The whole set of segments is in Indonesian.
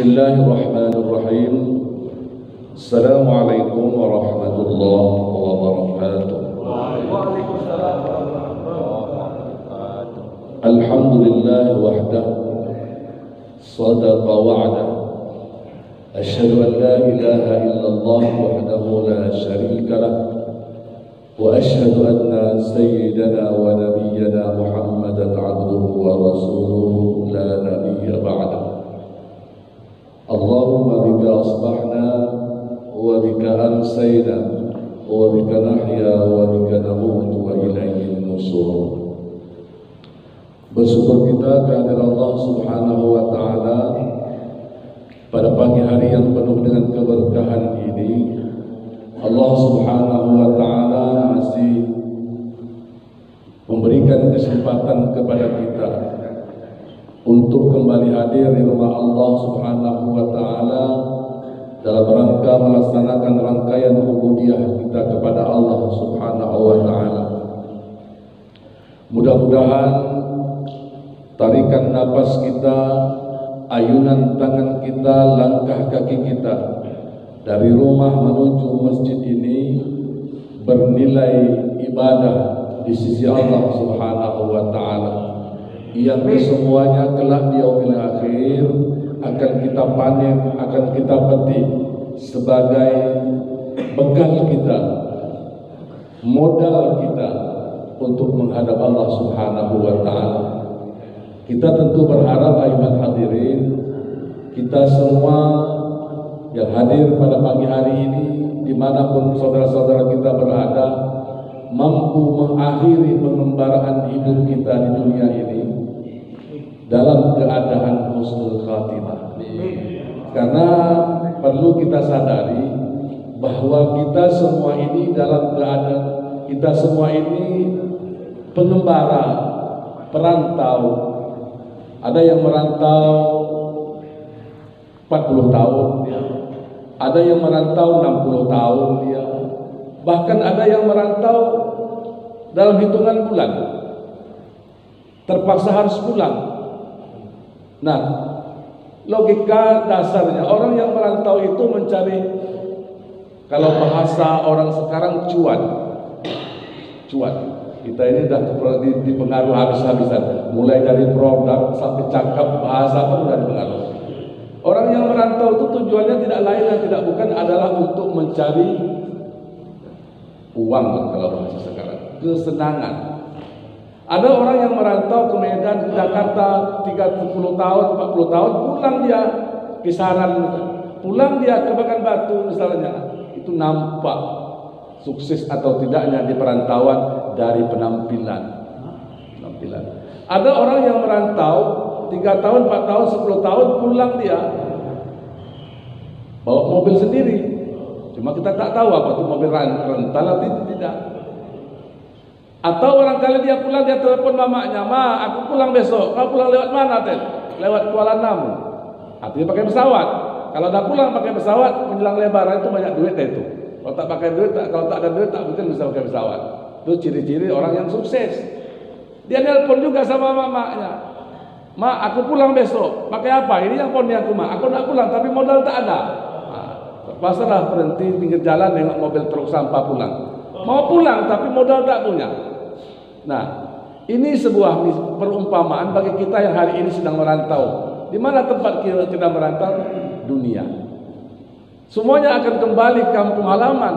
Bismillahirrahmanirrahim. Assalamualaikum warahmatullahi wabarakatuh. Waalaikumsalam warahmatullahi wabarakatuh. Alhamdulillah wahdah sadaqa wa'dah. Asyhadu an la ilaha illallah wahdahu la syarika lah. Wa asyhadu anna sayyidana wa nabiyyana Muhammadan abduhu wa rasuluhu la nabiyya ba'dah. Allahumma bika asbahna wa bika amsayna wa bika nahya wa bika namutu wa ilayhi nusur. Bersyukur kita kehadirat Allah Subhanahu wa taala pada pagi hari yang penuh dengan keberkahan ini. Allah Subhanahu wa taala masih memberikan kesempatan kepada kita untuk kembali hadir di rumah Allah Subhanahu wa taala dalam rangka melaksanakan rangkaian ubudiyah kita kepada Allah Subhanahu wa taala. Mudah-mudahan tarikan napas kita, ayunan tangan kita, langkah kaki kita dari rumah menuju masjid ini bernilai ibadah di sisi Allah Subhanahu wa taala, yang semuanya kelak di yaumil akhir akan kita panen, akan kita petik sebagai bekal kita, modal kita untuk menghadap Allah Subhanahu wa taala. Kita tentu berharap ayuhan hadirin, kita semua yang hadir pada pagi hari ini dimanapun saudara-saudara kita berada, mampu mengakhiri pengembaraan hidup kita di dunia ini dalam keadaan husnul khatimah. Karena perlu kita sadari bahwa kita semua ini dalam keadaan, kita semua ini pengembara, perantau. Ada yang merantau 40 tahun dia, ada yang merantau 60 tahun dia, bahkan ada yang merantau dalam hitungan bulan, terpaksa harus pulang. Nah, logika dasarnya orang yang merantau itu mencari, kalau bahasa orang sekarang, cuan. Kita ini sudah dipengaruhi habis-habisan, mulai dari produk sampai cakap, bahasa pun sudah dipengaruhi. Orang yang merantau itu tujuannya tidak lain dan tidak bukan adalah untuk mencari uang, kalau bahasa sekarang, kesenangan. Ada orang yang merantau ke Medan, ke Jakarta 30 tahun, 40 tahun, pulang dia kisaran, pulang dia ke Pekanbaru misalnya. Itu nampak sukses atau tidaknya di perantauan dari penampilan. Ada orang yang merantau 3 tahun, 4 tahun, 10 tahun, pulang dia bawa mobil sendiri. Cuma kita tak tahu apa itu mobil rental atau tidak. Atau barangkali dia pulang, dia telepon mamanya, "Ma, aku pulang besok." "Kau pulang lewat mana, Ten?" "Lewat Kuala Namu." Artinya pakai pesawat. Kalau dah pulang pakai pesawat, menjelang lebaran itu banyak duit itu. Kalau tak pakai duit, kalau tak ada duit, tak mungkin bisa pakai pesawat. Itu ciri-ciri orang yang sukses. Dia nelpon juga sama mamanya, "Ma, aku pulang besok." "Pakai apa?" "Ini yang poni aku, Ma. Aku nak pulang tapi modal tak ada." Terpaksalah berhenti pinggir jalan nengok mobil truk sampah pulang. Mau pulang tapi modal tak punya. Nah, ini sebuah perumpamaan bagi kita yang hari ini sedang merantau. Di mana tempat kita merantau? Dunia. Semuanya akan kembali ke kampung halaman.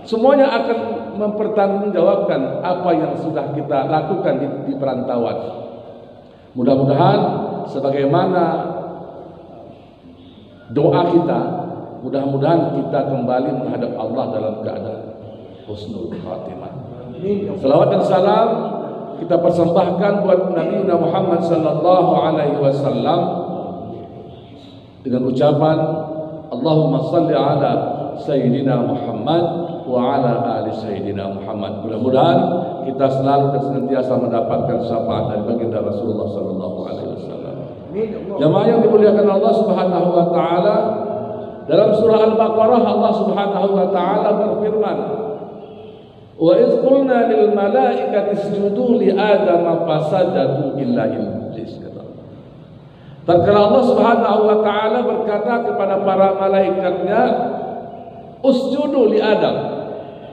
Semuanya akan mempertanggungjawabkan apa yang sudah kita lakukan di perantauan. Mudah-mudahan sebagaimana doa kita, mudah-mudahan kita kembali menghadap Allah dalam keadaan husnul khatimah. Salawat dan salam kita persembahkan buat Nabi Muhammad sallallahu alaihi wasallam dengan ucapan Allahumma salli ala Sayyidina Muhammad wa ala ali Sayyidina Muhammad. Mudah-mudahan kita selalu dan senantiasa mendapatkan syafaat dari baginda Rasulullah sallallahu alaihi wasallam. Jamaah yang dimuliakan Allah Subhanahu wa taala, dalam surah Al-Baqarah Allah Subhanahu wa taala berfirman, "Wa idz qulna lil malaikati isjudu li Adam fasajadu illa iblis." Tatkala Allah Subhanahu wa taala berkata kepada para malaikatnya, "Usjudu li Adam."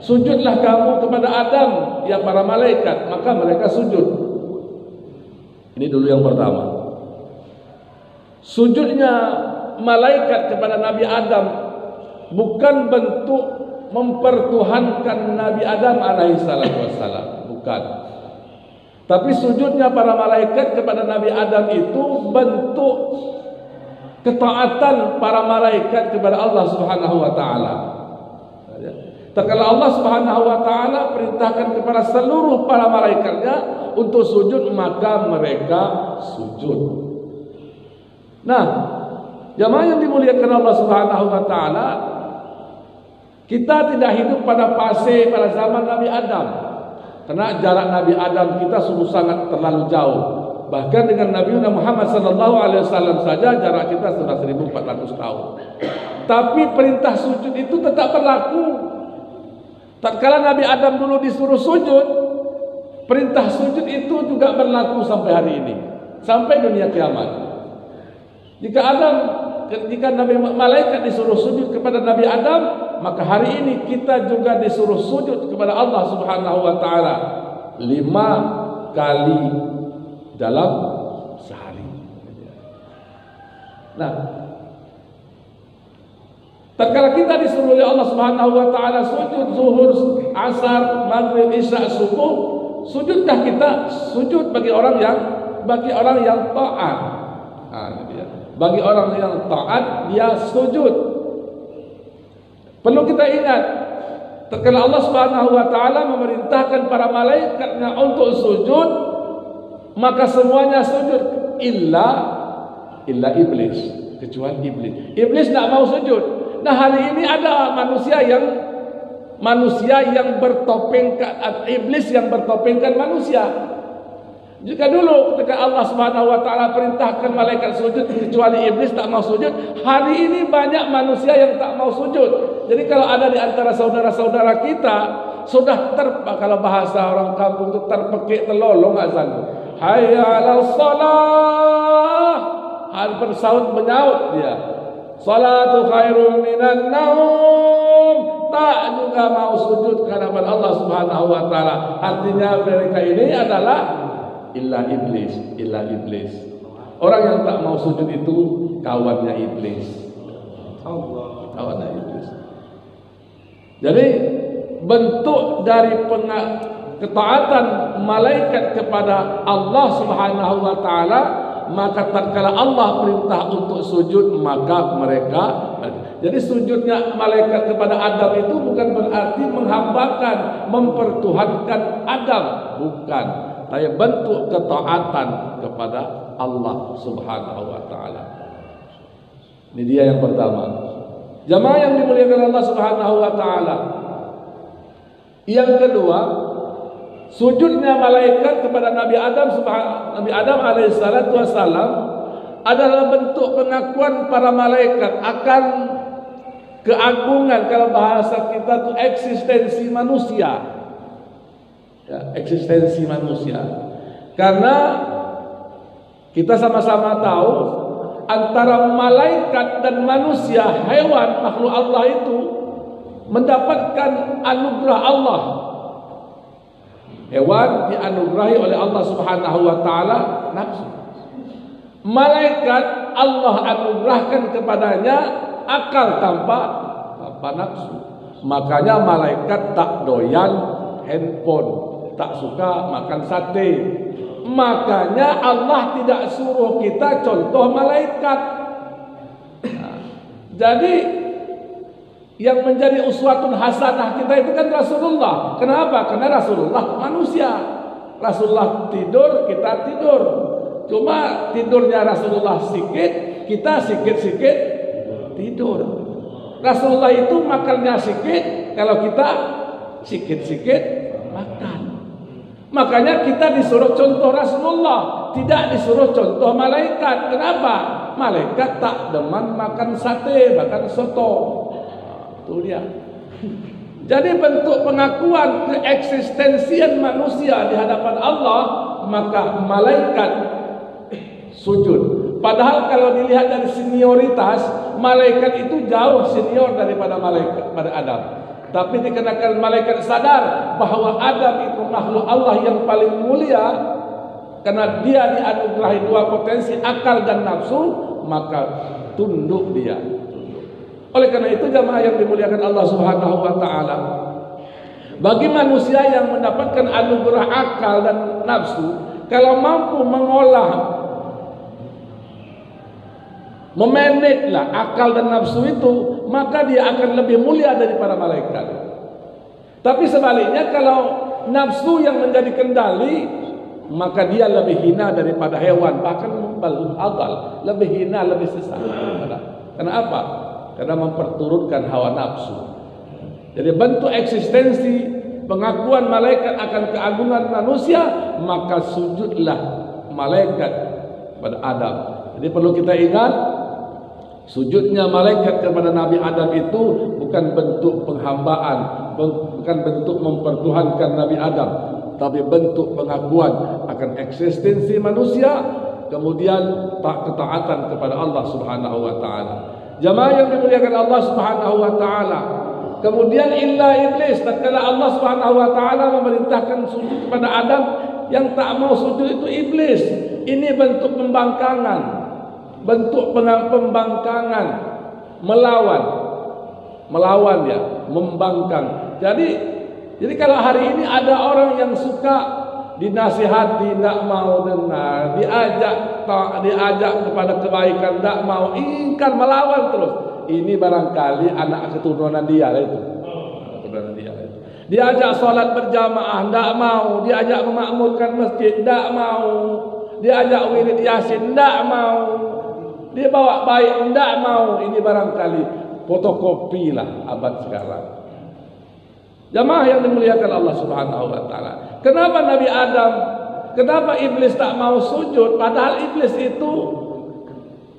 Sujudlah kamu kepada Adam, ya para malaikat, maka mereka sujud. Ini dulu yang pertama. Sujudnya malaikat kepada Nabi Adam bukan bentuk mempertuhankan Nabi Adam alaihi salatu wassalam, bukan. Tapi sujudnya para malaikat kepada Nabi Adam itu bentuk ketaatan para malaikat kepada Allah Subhanahu wa taala. Tatkala Allah Subhanahu wa taala perintahkan kepada seluruh para malaikatnya untuk sujud, maka mereka sujud. Nah, jamaah yang dimuliakan Allah Subhanahu wa taala, kita tidak hidup pada fase pada zaman Nabi Adam. Karena jarak Nabi Adam kita sungguh sangat terlalu jauh. Bahkan dengan Nabi Muhammad SAW saja jarak kita sudah 1400 tahun. Tapi perintah sujud itu tetap berlaku. Tatkala Nabi Adam dulu disuruh sujud, perintah sujud itu juga berlaku sampai hari ini, sampai dunia kiamat. Jika Nabi malaikat disuruh sujud kepada Nabi Adam, maka hari ini kita juga disuruh sujud kepada Allah Subhanahu wa taala 5 kali dalam sehari. Nah, tatkala kita disuruh oleh Allah Subhanahu wa taala sujud zuhur, asar, maghrib, isya, subuh, sujudkah kita? Sujud bagi orang yang taat. Nah, dia. Bagi orang yang taat dia sujud. Perlu kita ingat, tatkala Allah Subhanahu wa taala memerintahkan para malaikatnya untuk sujud, maka semuanya sujud illa iblis, kecuali iblis. Iblis tidak mau sujud. Nah, hari ini ada manusia yang bertopengkan, iblis yang bertopengkan manusia. Jika dulu ketika Allah Subhanahu wa taala perintahkan malaikat sujud kecuali iblis tak mau sujud, hari ini banyak manusia yang tak mau sujud. Jadi kalau ada di antara saudara-saudara kita sudah kalau bahasa orang kampung itu terpekik telolong azan. Hayya 'alas shalah. Hal bersaut menyaut dia. Salatu khairum minan naum. Tak juga mau sujud ke hadapan Allah Subhanahu wa taala. Artinya mereka ini adalah illa iblis. Orang yang tak mau sujud itu kawannya iblis. Kawannya iblis. Jadi bentuk dari ketaatan malaikat kepada Allah Subhanahu wa taala, maka tatkala Allah perintah untuk sujud, maka mereka. Jadi sujudnya malaikat kepada Adam itu bukan berarti menghambakan, mempertuhankan Adam, bukan. Tapi bentuk ketaatan kepada Allah Subhanahu wa taala. Ini dia yang pertama. Jamaah yang dimuliakan Allah Subhanahu wa taala. Yang kedua, sujudnya malaikat kepada Nabi Adam alaihissalatu wassalam adalah bentuk pengakuan para malaikat akan keagungan, kalau bahasa kita itu eksistensi manusia. Ya, eksistensi manusia. Karena kita sama-sama tahu antara malaikat dan manusia, hewan makhluk Allah itu mendapatkan anugerah Allah. Hewan dianugerahi oleh Allah Subhanahu wa taala nafsu. Malaikat Allah anugerahkan kepadanya akal tanpa nafsu. Makanya malaikat tak doyan handphone, tak suka makan sate. Makanya Allah tidak suruh kita contoh malaikat. Nah, jadi yang menjadi uswatun hasanah kita itu kan Rasulullah. Kenapa? Karena Rasulullah manusia. Rasulullah tidur, kita tidur. Cuma tidurnya Rasulullah sikit, kita sikit-sikit tidur. Rasulullah itu makannya sikit, kalau kita sikit-sikit makan. Makanya kita disuruh contoh Rasulullah, tidak disuruh contoh malaikat. Kenapa? Malaikat tak demen makan sate, makan soto. Itu dia. Jadi bentuk pengakuan keeksistensian manusia di hadapan Allah, maka malaikat sujud. Padahal kalau dilihat dari senioritas, malaikat itu jauh senior daripada Adam. Tapi dikarenakan malaikat sadar bahwa Adam itu makhluk Allah yang paling mulia, karena dia dianugerahi dua potensi, akal dan nafsu, maka tunduk dia. Oleh karena itu jamaah yang dimuliakan Allah Subhanahu wa taala, bagi manusia yang mendapatkan anugerah akal dan nafsu, kalau mampu mengolah, memanage akal dan nafsu itu, maka dia akan lebih mulia daripada malaikat. Tapi sebaliknya, kalau nafsu yang menjadi kendali, maka dia lebih hina daripada hewan, bahkan adal, lebih hina, lebih sesat. Kenapa? Karena memperturutkan hawa nafsu. Jadi bentuk eksistensi pengakuan malaikat akan keagungan manusia, maka sujudlah malaikat pada Adam. Jadi perlu kita ingat, sujudnya malaikat kepada Nabi Adam itu bukan bentuk penghambaan, bukan bentuk mempertuhankan Nabi Adam, tapi bentuk pengakuan akan eksistensi manusia, kemudian ketaatan kepada Allah Subhanahu wa taala. Jamaah yang dimuliakan Allah Subhanahu wa taala, kemudian illa iblis, tatkala Allah Subhanahu wa taala memerintahkan sujud kepada Adam, yang tak mau sujud itu iblis. Ini bentuk pembangkangan, bentuk pembangkangan, melawan dia, membangkang. Jadi kalau hari ini ada orang yang suka dinasihati tidak mau dengar, diajak kepada kebaikan tidak mau, ingkar, melawan terus, ini barangkali anak keturunan dia itu. Diajak sholat berjamaah tidak mau, diajak memakmurkan masjid tidak mau, diajak wirid yasin tidak mau, dia bawa baik tidak mau. Ini barangkali fotokopi lah abad sekarang. Jamaah yang dimuliakan Allah Subhanahu wa taala, kenapa Nabi Adam, kenapa iblis tak mau sujud, padahal iblis itu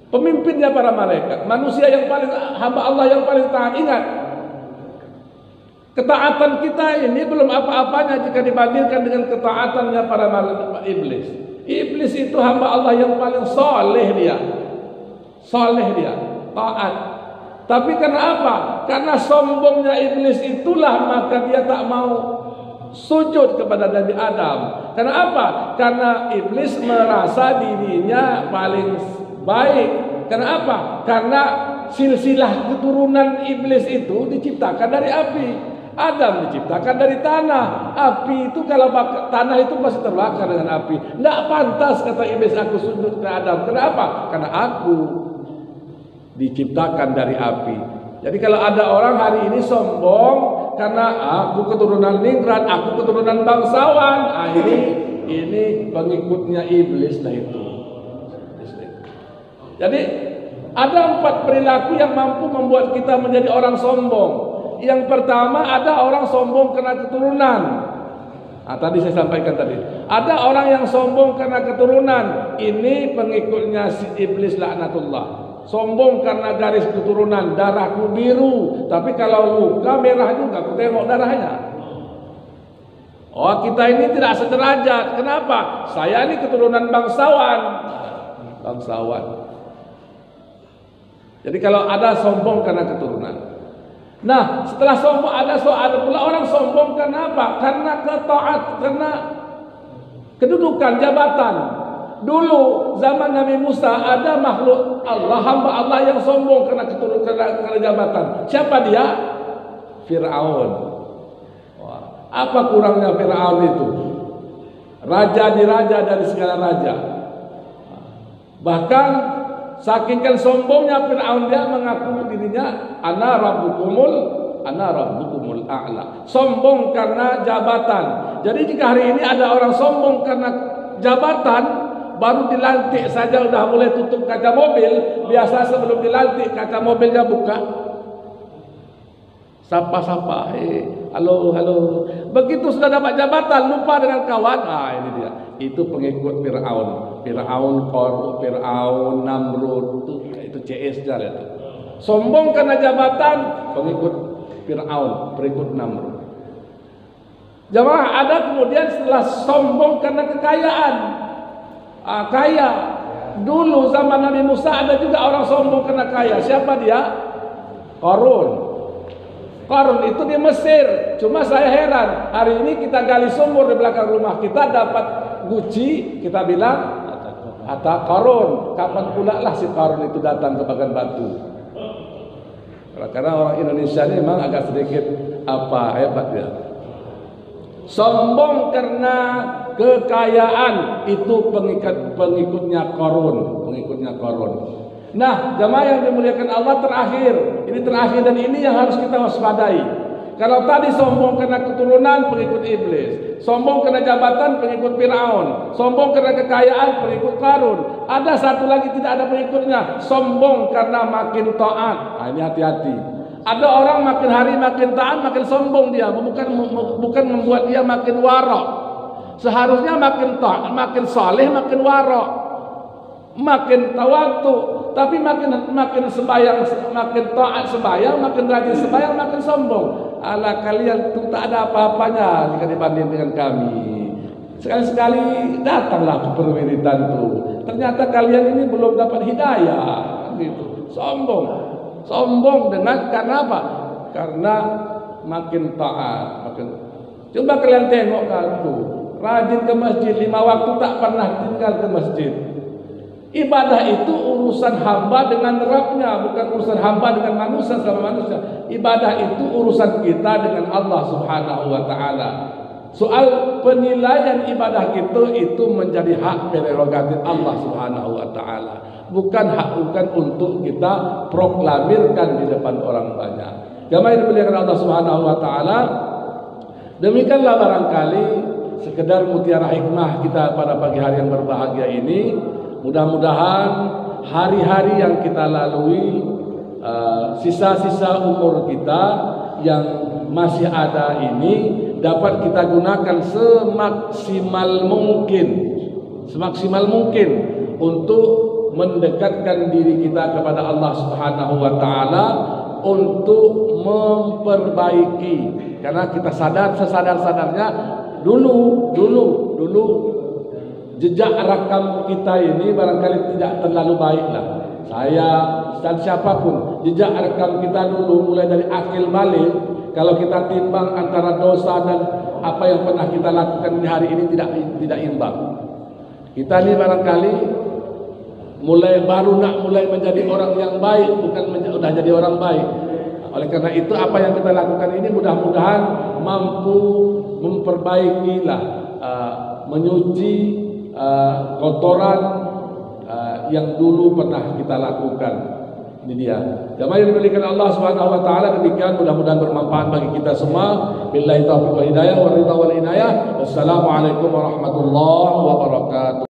pemimpinnya para malaikat, manusia yang paling, hamba Allah yang paling taat. Ingat, ketaatan kita ini belum apa-apanya jika dibandingkan dengan ketaatannya para iblis. Iblis itu hamba Allah yang paling soleh dia, taat. Tapi karena apa? Karena sombongnya iblis itulah, maka dia tak mau sujud kepada Nabi Adam. Karena apa? Karena iblis merasa dirinya paling baik. Karena apa? Karena silsilah keturunan iblis itu diciptakan dari api. Adam diciptakan dari tanah. Api itu, kalau tanah itu masih terbakar dengan api. Tidak pantas kata iblis aku sujud ke Adam. Kenapa? Karena aku diciptakan dari api. Jadi kalau ada orang hari ini sombong karena aku keturunan ningrat, aku keturunan bangsawan, ini pengikutnya iblis lah itu. Jadi ada 4 perilaku yang mampu membuat kita menjadi orang sombong. Yang pertama, ada orang sombong karena keturunan. Tadi saya sampaikan tadi, ada orang yang sombong karena keturunan. Ini pengikutnya si iblis laknatullah. Sombong karena garis keturunan, darahku biru, tapi kalau luka merah juga, aku tengok darahnya. Oh, kita ini tidak sederajat. Kenapa? Saya ini keturunan bangsawan. Jadi kalau ada sombong karena keturunan. Nah, setelah sombong ada pula orang sombong karena apa? Karena karena kedudukan, jabatan. Dulu zaman Nabi Musa ada makhluk Allah, hamba Allah yang sombong karena jabatan. Siapa dia? Fir'aun. Apa kurangnya Fir'aun itu? Raja diraja dari segala raja. Bahkan saking sombongnya Fir'aun, dia mengaku dirinya ana rabbukumul a'la. Sombong karena jabatan. Jadi jika hari ini ada orang sombong karena jabatan, baru dilantik saja udah mulai tutup kaca mobil. Biasa sebelum dilantik kaca mobilnya buka, sapa-sapa, halo. Begitu sudah dapat jabatan, lupa dengan kawan. Ini dia. Itu pengikut Fir'aun, Namrud, itu CS-nya itu. Sombong karena jabatan, pengikut Fir'aun, pengikut Namrud. Jamaah, ada kemudian setelah sombong karena kekayaan. Kaya, Dulu zaman Nabi Musa ada juga orang sombong karena kaya. Siapa dia? Qarun. Qarun itu di Mesir. Cuma saya heran, hari ini kita gali sumur di belakang rumah kita dapat guci, kita bilang Hatta Qarun. Kapan pula lah si Qarun itu datang ke Bagan Batu? Karena orang Indonesia ini memang agak sedikit hebat dia. Sombong karena kekayaan itu pengikutnya Qarun, Nah, jemaah yang dimuliakan Allah, ini terakhir dan ini yang harus kita waspadai. Kalau tadi sombong karena keturunan, pengikut iblis. Sombong karena jabatan, pengikut Fir'aun. Sombong karena kekayaan, pengikut Qarun. Ada satu lagi tidak ada pengikutnya, sombong karena makin taat. Nah, ini hati-hati. Ada orang makin hari makin taat, makin sombong dia. Bukan membuat dia makin warok. Seharusnya makin taat, makin saleh, makin warok, makin tawadu. Tapi makin sembahyang, makin taat sembahyang, makin rajin sembahyang, makin sombong. Ala kalian tuh tak ada apa-apanya jika dibanding dengan kami. Sekali-sekali datanglah ke perwiritan tuh. Ternyata kalian ini belum dapat hidayah, gitu. Sombong karena apa? Karena makin taat, Coba kalian tengok kan tuh, rajin ke masjid 5 waktu, tak pernah tinggal ke masjid. Ibadah itu urusan hamba dengan Rabbnya, bukan urusan hamba dengan manusia sama manusia. Ibadah itu urusan kita dengan Allah Subhanahu wa taala. Soal penilaian ibadah kita itu menjadi hak prerogatif Allah Subhanahu wa taala. Bukan untuk kita proklamirkan di depan orang banyak. Jamaah yang dimuliakan Allah Subhanahu wa taala, demikianlah barangkali sekedar mutiara hikmah kita pada pagi hari yang berbahagia ini. Mudah-mudahan hari-hari yang kita lalui, sisa-sisa umur kita yang masih ada ini dapat kita gunakan semaksimal mungkin untuk mendekatkan diri kita kepada Allah Subhanahu wa taala, untuk memperbaiki. Karena kita sesadar-sadarnya dulu jejak rakam kita ini barangkali tidak terlalu baiklah. Saya dan siapapun, jejak rekam kita dulu mulai dari akil balik, kalau kita timbang antara dosa dan apa yang pernah kita lakukan di hari ini tidak imbang. Kita ini barangkali baru mulai menjadi orang yang baik, bukan sudah jadi orang baik. Oleh karena itu apa yang kita lakukan ini mudah-mudahan mampu memperbaikilah, menyuci kotoran yang dulu pernah kita lakukan. Ini dia. Jamaah yang dimuliakan Allah Subhanahu wa taala, demikian mudah-mudahan bermanfaat bagi kita semua. Billahi taufiq wal hidayah wa ridha wal inayah. Wassalamualaikum warahmatullahi wabarakatuh.